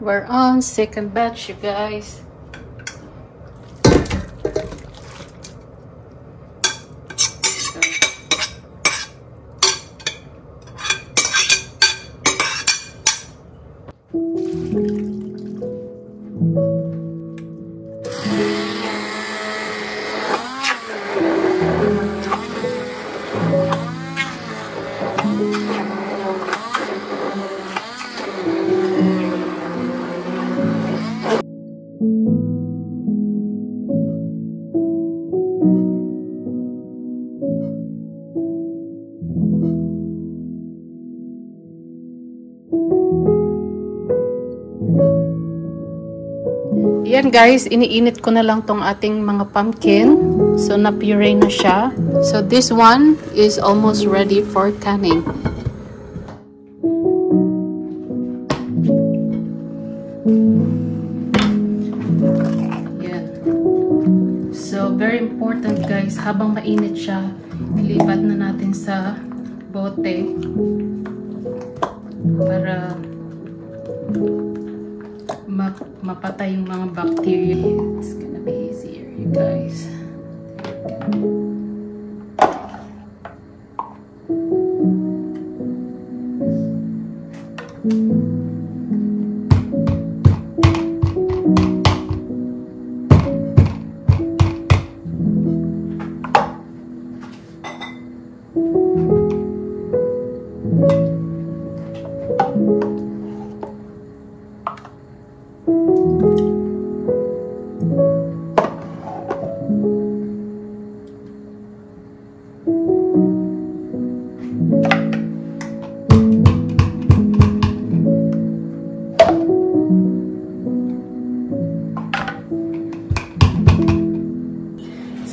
We're on second batch, you guys. Yan guys, iniinit ko na lang tong ating mga pumpkin. So na-puree na siya. So this one is almost ready for canning. Yan. So very important guys, habang mainit siya, ilipat na natin sa bote para mapatay yung mga bacteria. It's gonna be easier, you guys.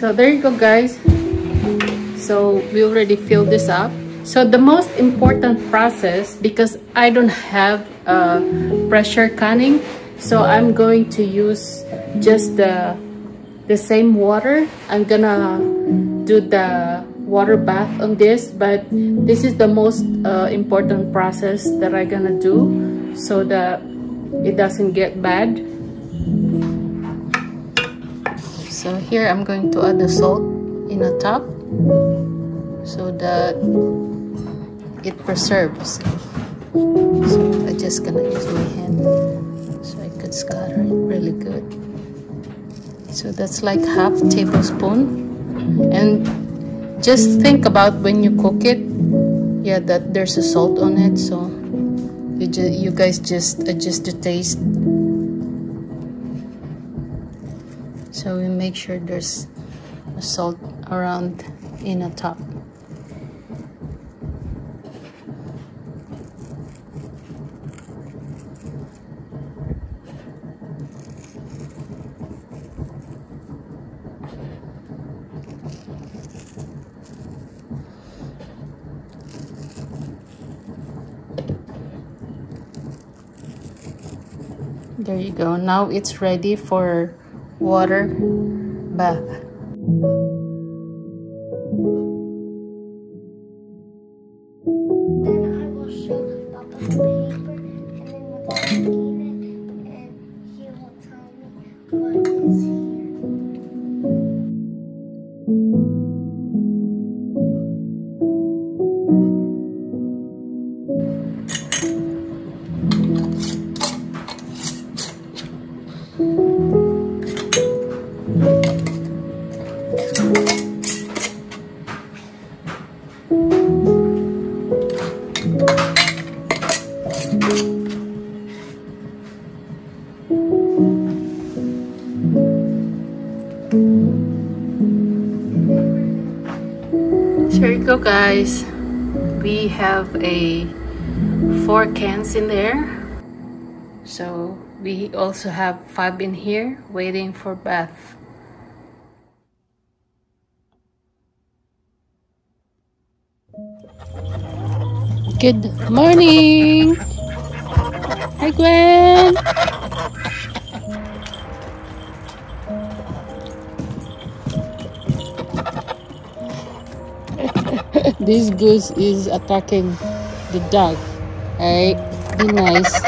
So there you go guys. So we already filled this up. So the most important process, because I don't have pressure canning, so I'm going to use just the same water. I'm gonna do the water bath on this, but this is the most important process that I'm gonna do so that it doesn't get bad. So here I'm going to add the salt in the top so that it preserves. So I'm just gonna use my hand so I could scatter it really good. So that's like half tablespoon. And just think about when you cook it, yeah, that there's a salt on it, so you guys just adjust the taste. So we make sure there's a salt around in the top. There you go. Now it's ready for water bath. Then I will show Papa the paper, and then we'll clean it, and he will tell me what is here. Here you go guys, we have 4 cans in there, so we also have 5 in here waiting for bath. Good morning! Hi Gwen! This goose is attacking the dog. Alright, be nice.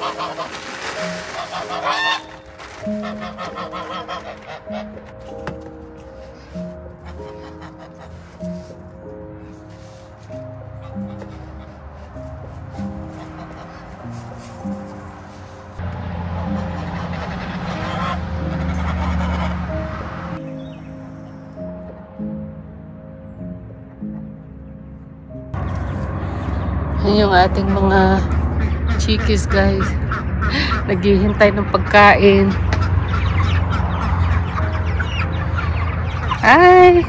Yan yung ating mga chikis, guys. Naghihintay ng pagkain. Hi!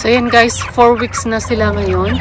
So yan guys, 4 weeks na sila ngayon.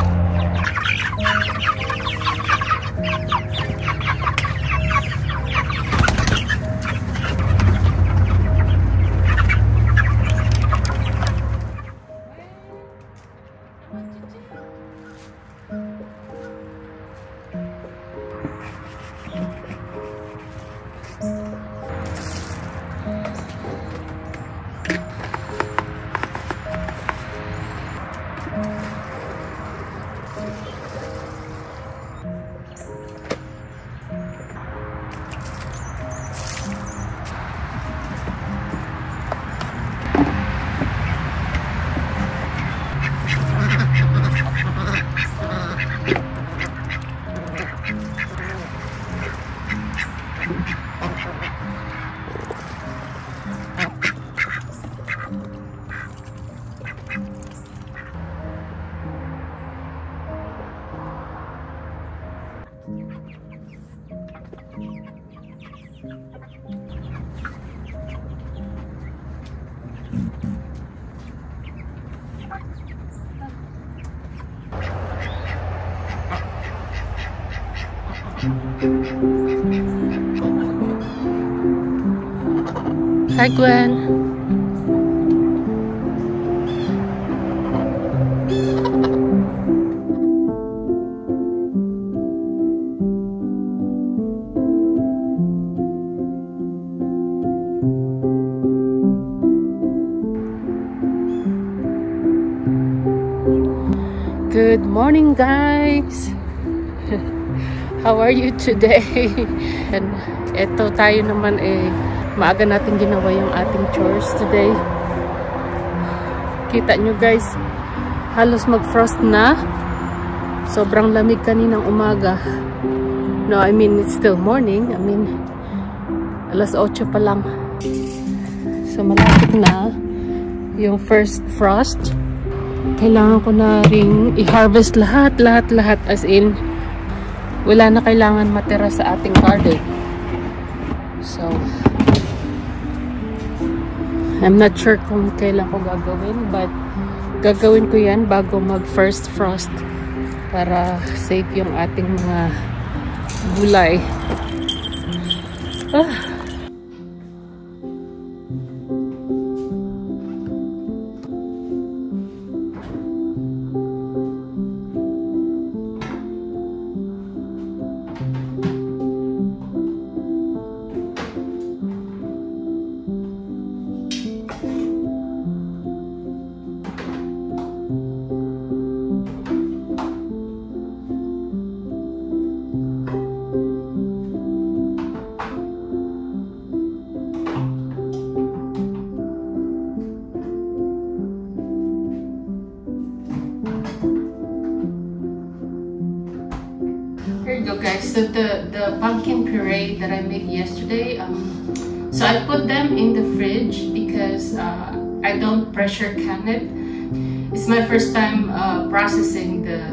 Hi, Gwen. Good morning, guys. How are you today? And eto tayo naman maaga natin ginawa yung ating chores today. Kita nyo guys, halos mag-frost na. Sobrang lamig kaninang umaga. No, I mean it's still morning. I mean alas 8 pa lang. So malapit na yung first frost. Kailangan ko na ring i-harvest lahat. As in, wala na kailangan matira sa ating garden. So, I'm not sure kung kailan ko gagawin, but gagawin ko yan bago mag first frost para safe yung ating mga gulay. Here you go, guys. So the pumpkin puree that I made yesterday, so I put them in the fridge because I don't pressure can it. It's my first time processing the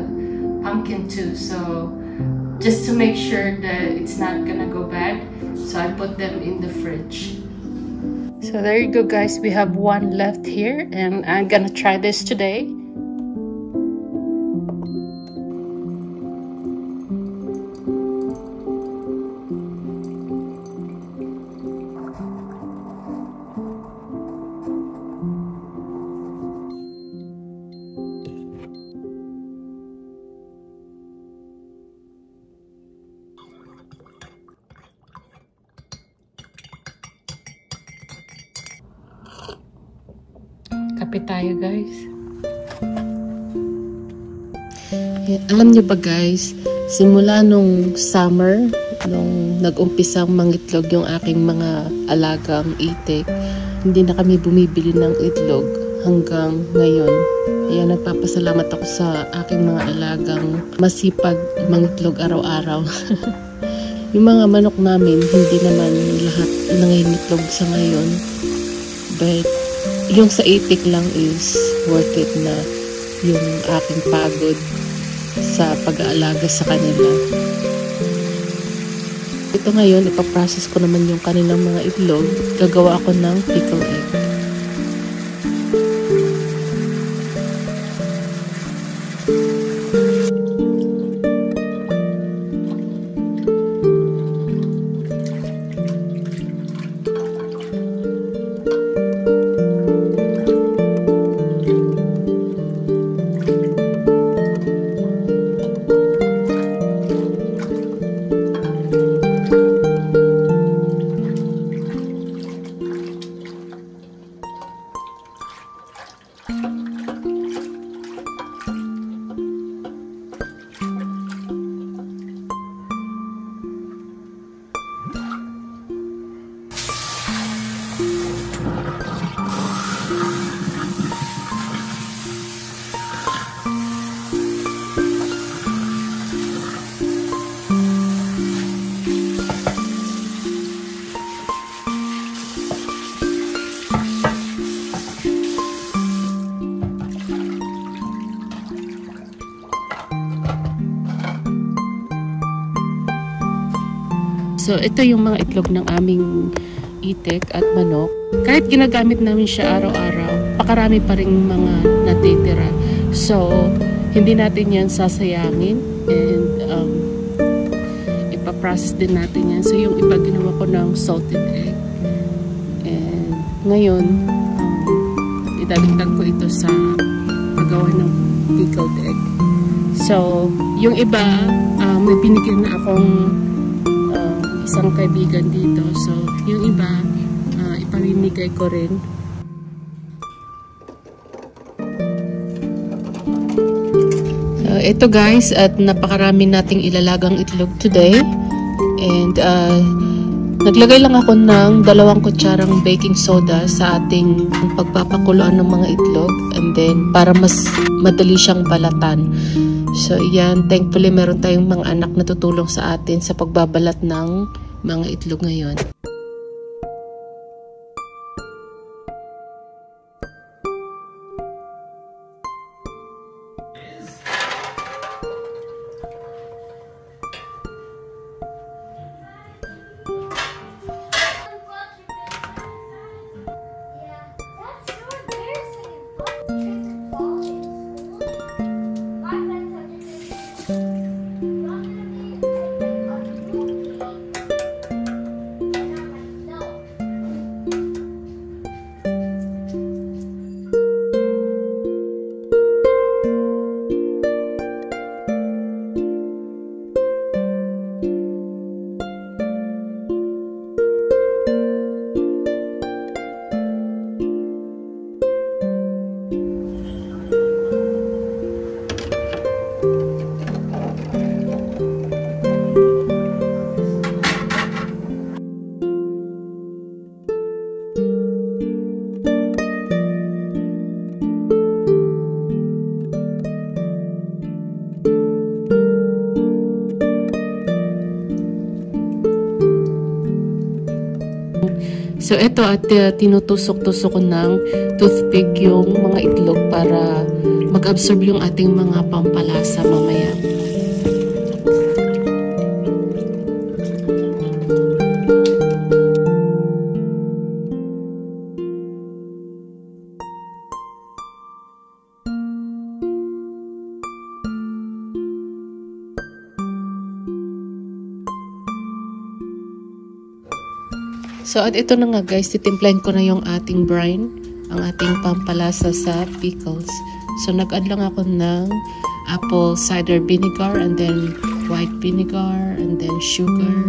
pumpkin too, so just to make sure that it's not gonna go bad, so I put them in the fridge. So there you go, guys. We have one left here, and I'm gonna try this today. Kape tayo, guys. Alam niyo ba, guys, simula nung summer, nung nag-umpisang mangitlog yung aking mga alagang itik, hindi na kami bumibili ng itlog hanggang ngayon. Kaya nagpapasalamat ako sa aking mga alagang masipag mangitlog araw-araw. Yung mga manok namin, hindi naman lahat nangingitlog sa ngayon. But yung sa itik lang is worth it na yung aking pagod sa pag-aalaga sa kanila. Ito ngayon, ipaprocess ko naman yung kanilang mga itlog. Gagawa ako ng pickled egg. So, ito yung mga itlog ng aming itik at manok. Kahit ginagamit namin siya araw-araw, pakarami pa rin mga natitira. So, hindi natin yan sasayangin and ipaprocess din natin yan. So, yung iba ginawa ko ng salted egg. And ngayon, idadagdag ko ito sa paggawa ng pickled egg. So, yung iba, may binigyan na akong isang kaibigan dito. So, yung iba, ipamimigay ko rin. Ito guys, at napakarami nating ilalagang itlog today. And, naglagay lang ako ng 2 kutsarang baking soda sa ating pagpapakuluan ng mga itlog. And then, para mas madali siyang balatan. So, yan. Thankfully, meron tayong mga anak na tutulong sa atin sa pagbabalat ng mga itlog ngayon. So, ito at tinutusok-tusok ko ng toothpick yung mga itlog para mag-absorb yung ating mga pampalasa mamaya. So, at ito na nga guys, titimplahin ko na yung ating brine, ang ating pampalasa sa pickles. So, nag-add lang ako ng apple cider vinegar and then white vinegar and then sugar,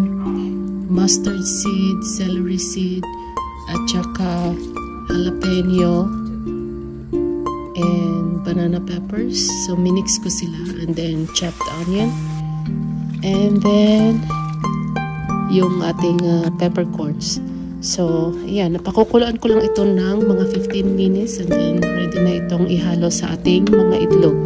mustard seed, celery seed, at saka jalapeno and banana peppers. So, minix ko sila and then chopped onion and then yung ating peppercorns. So, ayan, napakukuluan ko lang ito ng mga 15 minutes and then ready na itong ihalo sa ating mga itlog.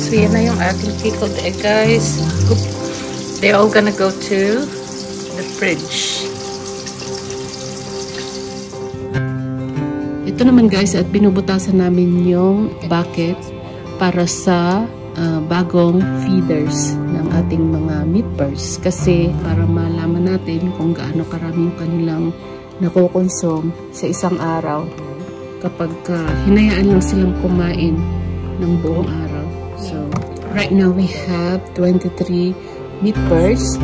So, yan na yung ating pickled egg, guys. They're all gonna go to the fridge. Ito naman, guys, at binubutasan namin yung bucket para sa bagong feeders ng ating mga meat birds. Kasi para malaman natin kung gaano karami yung kanilang nakukonsume sa isang araw kapag hinayaan lang silang kumain ng buong araw. So, right now we have 23 meat birds